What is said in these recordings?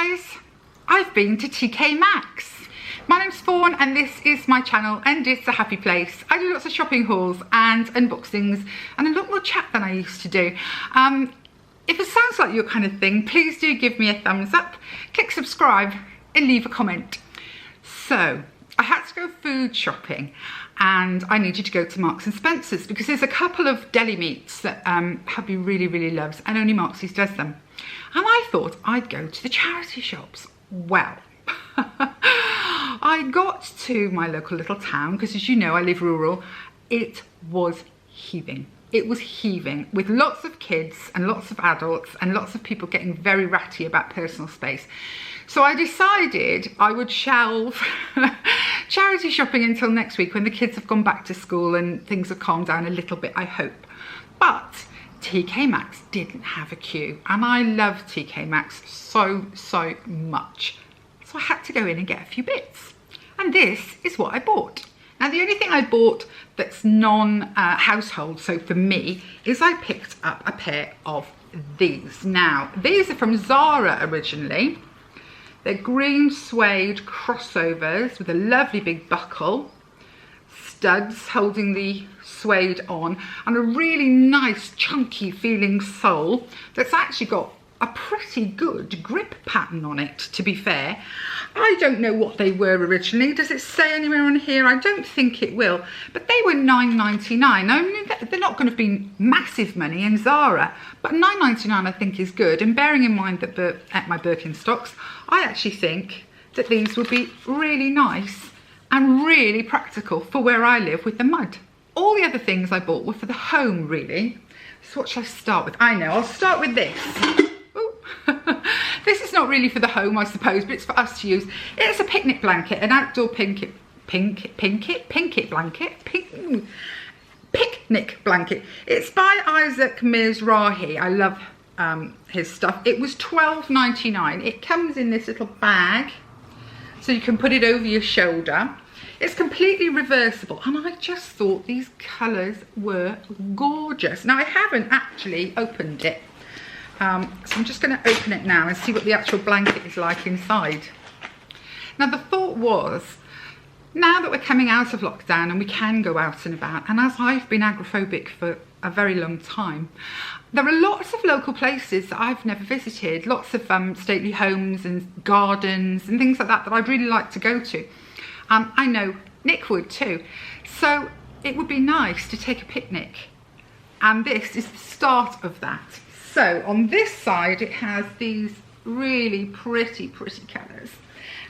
guys, I've been to TK Maxx. My name's Fawn and this is my channel and it's a happy place. I do lots of shopping hauls and unboxings and a lot more chat than I used to do. If it sounds like your kind of thing, please do give me a thumbs up, click subscribe and leave a comment. So, I had to go food shopping and I needed to go to Marks and Spencer's because there's a couple of deli meats that hubby really loves and only Marks does them. And I thought I'd go to the charity shops. Well, I got to my local little town because, as you know, I live rural. It was heaving. It was heaving with lots of kids and lots of adults and lots of people getting very ratty about personal space. So I decided I would shelve charity shopping until next week when the kids have gone back to school and things have calmed down a little bit, I hope. But TK Maxx didn't have a queue and I love TK Maxx so much. So I had to go in and get a few bits. And this is what I bought. Now the only thing I bought that's non-household, so for me, is I picked up a pair of these. Now, these are from Zara originally. They're green suede crossovers with a lovely big buckle, studs holding the suede on, and a really nice chunky feeling sole that's actually got a pretty good grip pattern on it, to be fair. I don't know what they were originally. Does it say anywhere on here? I don't think it will, but they were $9.99. I mean, they're not going to be massive money in Zara, but $9.99 I think is good. And bearing in mind that at my Birkenstocks, I actually think that these would be really nice and really practical for where I live with the mud. All the other things I bought were for the home, really. So what shall I start with? I know, I'll start with this. This is not really for the home, I suppose, but it's for us to use. It's a picnic blanket, an outdoor picnic blanket. It's by Isaac Mizrahi. I love his stuff. It was $12.99. It comes in this little bag, so you can put it over your shoulder. It's completely reversible, and I just thought these colours were gorgeous. Now, I haven't actually opened it. So I'm just going to open it now and see what the actual blanket is like inside. Now the thought was, now that we're coming out of lockdown and we can go out and about, and as I've been agoraphobic for a very long time, there are lots of local places that I've never visited, lots of stately homes and gardens and things like that that I'd really like to go to. I know Nick would too. So it would be nice to take a picnic, and this is the start of that. So on this side it has these really pretty colours,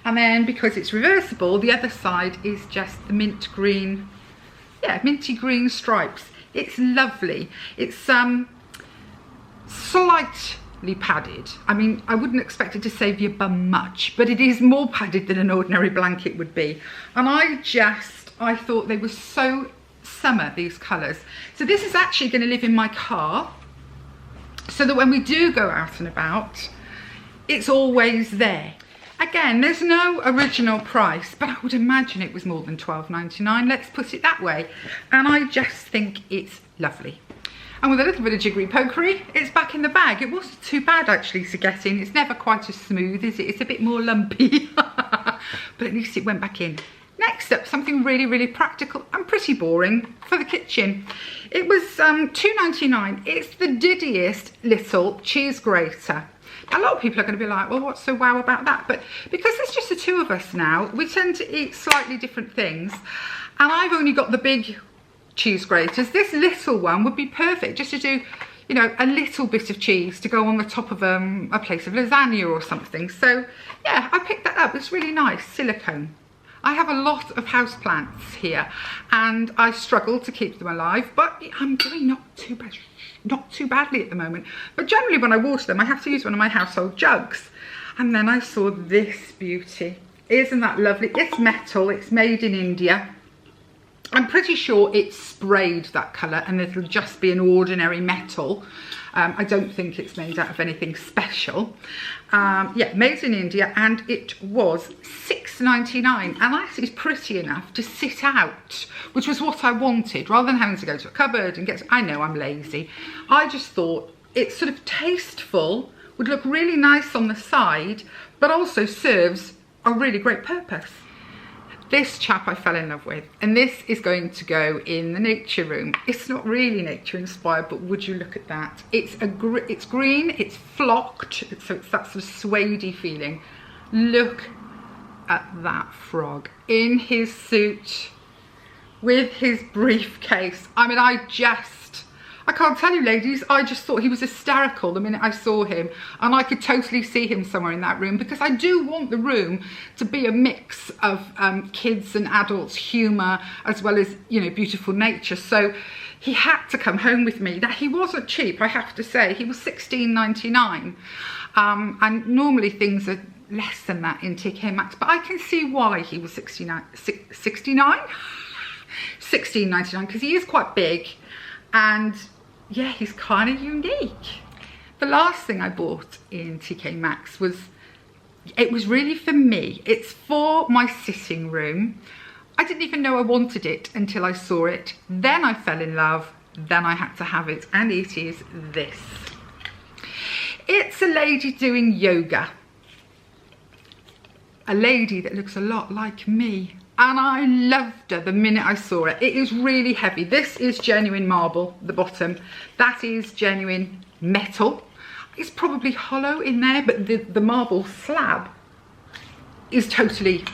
and then because it's reversible, the other side is just the mint green, minty green stripes. It's lovely. It's slightly padded. I mean, I wouldn't expect it to save your bum much, but it is more padded than an ordinary blanket would be. And I thought they were so summer, these colours. So this is actually going to live in my car, so that when we do go out and about, it's always there. Again, there's no original price, but I would imagine it was more than $12.99, let's put it that way. And I just think it's lovely. And with a little bit of jiggery pokery, it's back in the bag. It wasn't too bad actually to get in. It's never quite as smooth, is it? It's a bit more lumpy, but at least it went back in. Next up, something really practical and pretty boring for the kitchen. It was $2.99. It's the diddiest little cheese grater. A lot of people are going to be like, well, what's so wow about that? But because there's just the two of us now, we tend to eat slightly different things. And I've only got the big cheese graters. This little one would be perfect just to do, you know, a little bit of cheese to go on the top of a plate of lasagna or something. So yeah, I picked that up. It's really nice, silicone. I have a lot of houseplants here and I struggle to keep them alive, but I'm doing not too badly at the moment. But generally when I water them, I have to use one of my household jugs. And then I saw this beauty. Isn't that lovely? It's metal, it's made in India. I'm pretty sure it's sprayed that colour and it'll just be an ordinary metal. I don't think it's made out of anything special. Yeah, made in India, and it was $6.99, and actually it's pretty enough to sit out, which was what I wanted, rather than having to go to a cupboard and get to, I know I'm lazy. I just thought it's sort of tasteful would look really nice on the side, but also serves a really great purpose. This chap I fell in love with, and this is going to go in the nature room. It's not really nature inspired, but would you look at that? It's green, it's flocked, so it's that sort of suede-y feeling. Look at that frog in his suit with his briefcase. I mean, I can't tell you, ladies, I just thought he was hysterical the minute I saw him, and I could totally see him somewhere in that room, because I do want the room to be a mix of kids and adults humour, as well as, you know, beautiful nature. So he had to come home with me. Now, he wasn't cheap, I have to say. He was $16.99, and normally things are less than that in TK Maxx, but I can see why he was $16.99, because he is quite big, and yeah, he's kind of unique. The last thing I bought in TK Maxx it was really for me. It's for my sitting room. I didn't even know I wanted it until I saw it. Then I fell in love. Then I had to have it, and it is this. It's a lady doing yoga. A lady that looks a lot like me. And I loved her the minute I saw it. It is really heavy. This is genuine marble, the bottom. That is genuine metal. It's probably hollow in there, but the marble slab is totally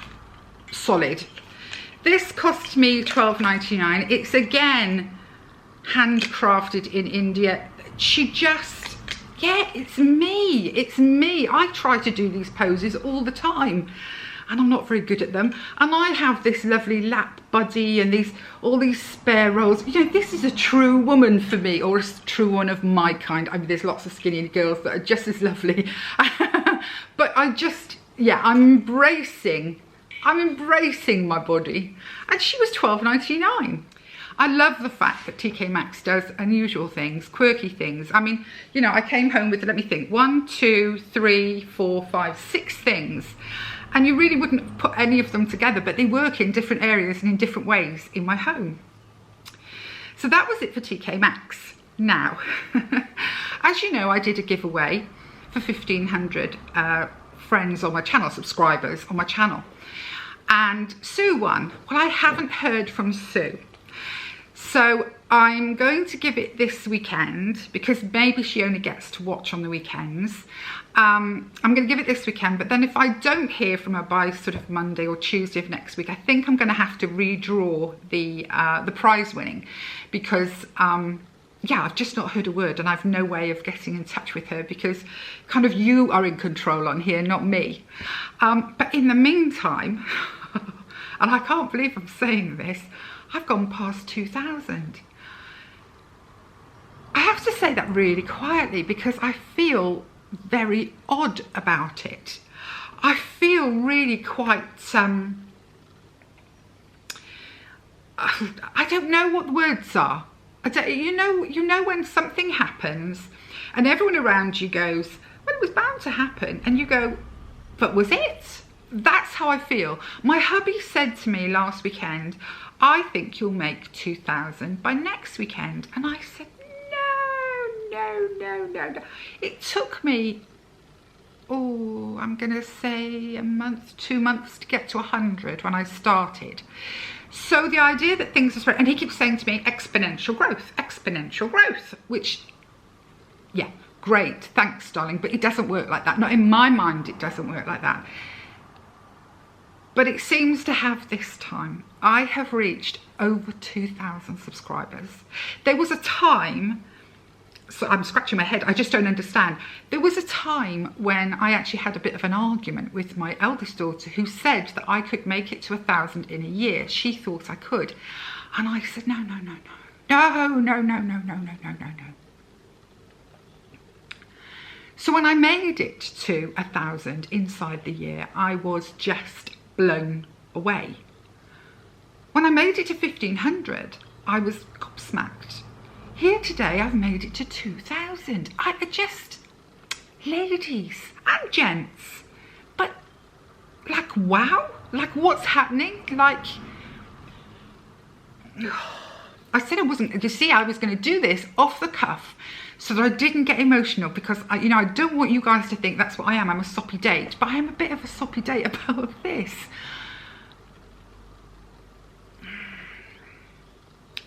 solid. This cost me $12.99. It's again handcrafted in India. Yeah, it's me. It's me. I try to do these poses all the time, and I'm not very good at them. And I have this lovely lap buddy and all these spare rolls. You know, this is a true woman for me, or a true one of my kind. I mean, there's lots of skinny girls that are just as lovely. But I'm embracing my body. And she was $12.99. I love the fact that TK Maxx does unusual things, quirky things. I mean, you know, I came home with, let me think, 1, 2, 3, 4, 5, 6 things. And you really wouldn't put any of them together, but they work in different areas and in different ways in my home. So that was it for TK Maxx. Now, as you know, I did a giveaway for 1,500 friends on my channel, subscribers on my channel. And Sue won. Well, I haven't heard from Sue. So I'm going to give it this weekend, because maybe she only gets to watch on the weekends. I'm going to give it this weekend, but then if I don't hear from her by sort of Monday or Tuesday of next week, I think I'm going to have to redraw the prize winning, because yeah, I've just not heard a word, and I've no way of getting in touch with her, because kind of you are in control on here, not me. But in the meantime, and I can't believe I'm saying this, I've gone past 2,000. I have to say that really quietly, because I feel very odd about it. I feel really quite, I don't know what the words are. You know when something happens and everyone around you goes, well, it was bound to happen, and you go, but was it? That's how I feel. My hubby said to me last weekend, I think you'll make 2,000 by next weekend. And I said, no. It took me, I'm going to say a month, 2 months to get to 100 when I started. So the idea that things are spread, and he keeps saying to me, exponential growth, which, yeah, great, thanks, darling, but it doesn't work like that. Not in my mind, it doesn't work like that. But it seems to have this time. I have reached over 2,000 subscribers. There was a time, so I'm scratching my head, I just don't understand. There was a time when I actually had a bit of an argument with my eldest daughter, who said that I could make it to 1,000 in a year. She thought I could. And I said, no. So when I made it to 1,000 inside the year, I was just blown away. When I made it to 1,500, I was gobsmacked. Here today, I've made it to 2,000. I just, ladies and gents, but like, wow, like what's happening? Like, I said I wasn't, you see, I was going to do this off the cuff so that I didn't get emotional, because I don't want you guys to think that's what I am. I'm a soppy date, but I am a bit of a soppy date about this.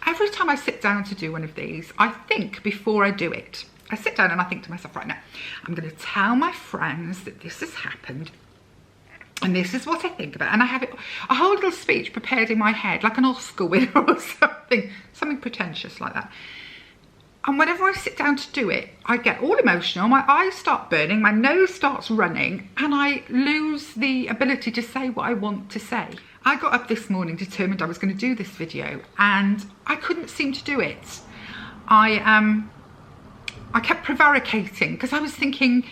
Every time I sit down to do one of these, I think before I do it. I sit down and I think to myself, right now, I'm going to tell my friends that this has happened and this is what I think about it. And I have a whole little speech prepared in my head, like an Oscar winner or something pretentious like that. And whenever I sit down to do it, I get all emotional, my eyes start burning, my nose starts running, and I lose the ability to say what I want to say. I got up this morning determined I was going to do this video, and I couldn't seem to do it. I kept prevaricating, because I was thinking,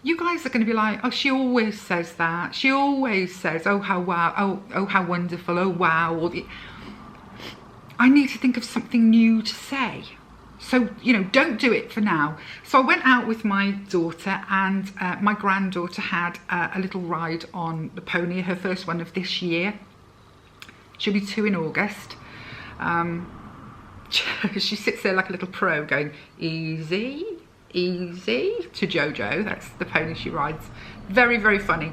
you guys are going to be like, oh, she always says that. She always says, oh, how wow, oh, how wonderful, oh, wow. I need to think of something new to say. So, don't do it for now. So I went out with my daughter, and my granddaughter had a little ride on the pony, her first one of this year. She'll be 2 in August. She sits there like a little pro going, easy, easy, to Jojo. That's the pony she rides. Very, very funny.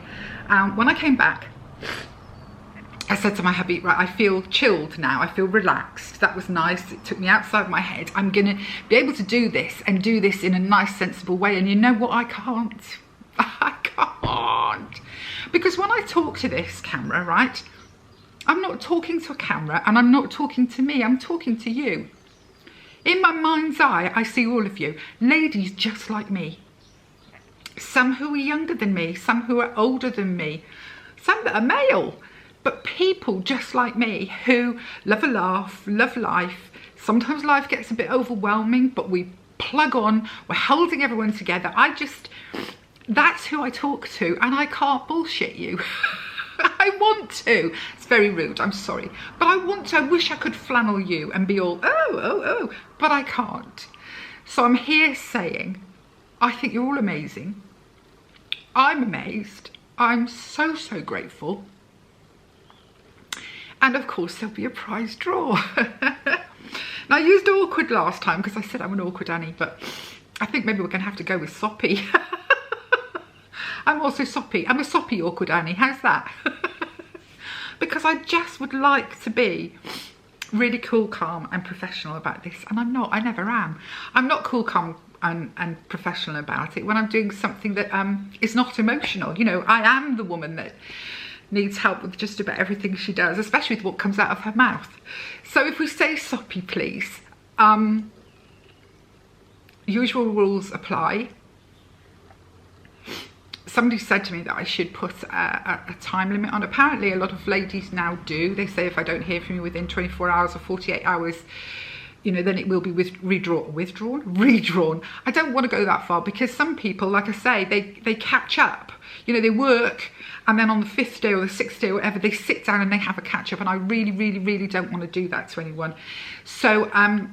When I came back, I said to my hubby, right, I feel chilled now. I feel relaxed. That was nice. It took me outside my head. I'm going to be able to do this and do this in a nice, sensible way. And you know what? I can't. I can't. Because when I talk to this camera, right, I'm not talking to a camera and I'm not talking to me. I'm talking to you. In my mind's eye, I see all of you. Ladies just like me. Some who are younger than me. Some who are older than me. Some that are male. But people just like me who love a laugh, love life. Sometimes life gets a bit overwhelming, but we plug on, we're holding everyone together. That's who I talk to, and I can't bullshit you. I want to. It's very rude, I'm sorry. But I want to. I wish I could flannel you and be all, oh, but I can't. So I'm here saying, I think you're all amazing. I'm amazed. I'm so, so grateful. And of course, there'll be a prize draw. Now, I used awkward last time because I said I'm an awkward Annie, but I think maybe we're going to have to go with soppy. I'm also soppy. I'm a soppy awkward Annie. How's that? Because I just would like to be really cool, calm and professional about this. And I'm not. I never am. I'm not cool, calm and professional about it when I'm doing something that is not emotional. I am the woman that needs help with just about everything she does, especially with what comes out of her mouth. So if we say soppy, please, usual rules apply. Somebody said to me that I should put a time limit on. Apparently a lot of ladies now do. They say if I don't hear from you within 24 hours or 48 hours, then it will be redrawn. I don't want to go that far, because some people, like I say, they catch up. They work, and then on the 5th day or the 6th day or whatever, they sit down and they have a catch up, and I really, really, really don't want to do that to anyone. So, I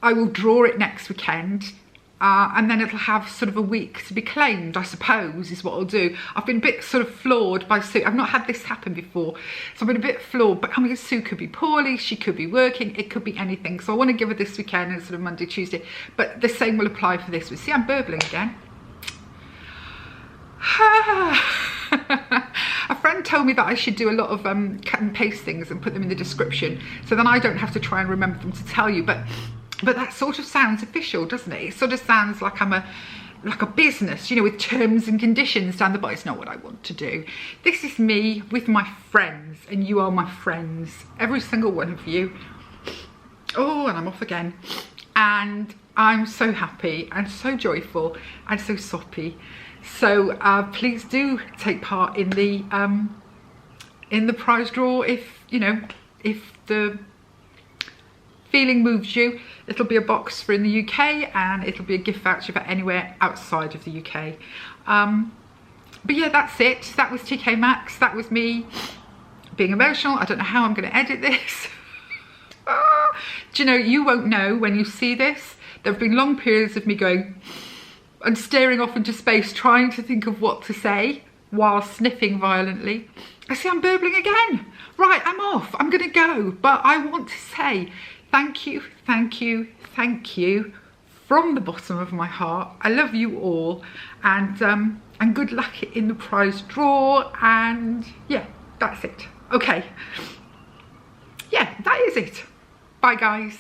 will draw it next weekend. And then it'll have sort of a week to be claimed, I suppose, is what I'll do. I've been a bit sort of floored by Sue. I've not had this happen before, so I've been a bit floored. But Sue could be poorly, she could be working, it could be anything. So I want to give her this weekend and sort of Monday, Tuesday. But the same will apply for this week. See, I'm burbling again. A friend told me that I should do a lot of cut and paste things and put them in the description, so then I don't have to try and remember them to tell you. But that sort of sounds official, doesn't it? It sort of sounds like I'm like a business, with terms and conditions down the bottom. It's not what I want to do. This is me with my friends, and you are my friends, every single one of you. Oh, and I'm off again. And I'm so happy and so joyful and so soppy. So please do take part in the prize draw if the feeling moves you. It'll be a box for in the UK, and it'll be a gift voucher for anywhere outside of the UK. But yeah, that's it. That was TK Maxx. That was me being emotional. I don't know how I'm going to edit this. Do you won't know when you see this. There have been long periods of me going and staring off into space, trying to think of what to say while sniffing violently. I see I'm burbling again. Right, I'm off. I'm going to go. But I want to say thank you, thank you, thank you from the bottom of my heart. I love you all, and good luck in the prize draw, and yeah, that's it. Okay, yeah, that is it. Bye guys.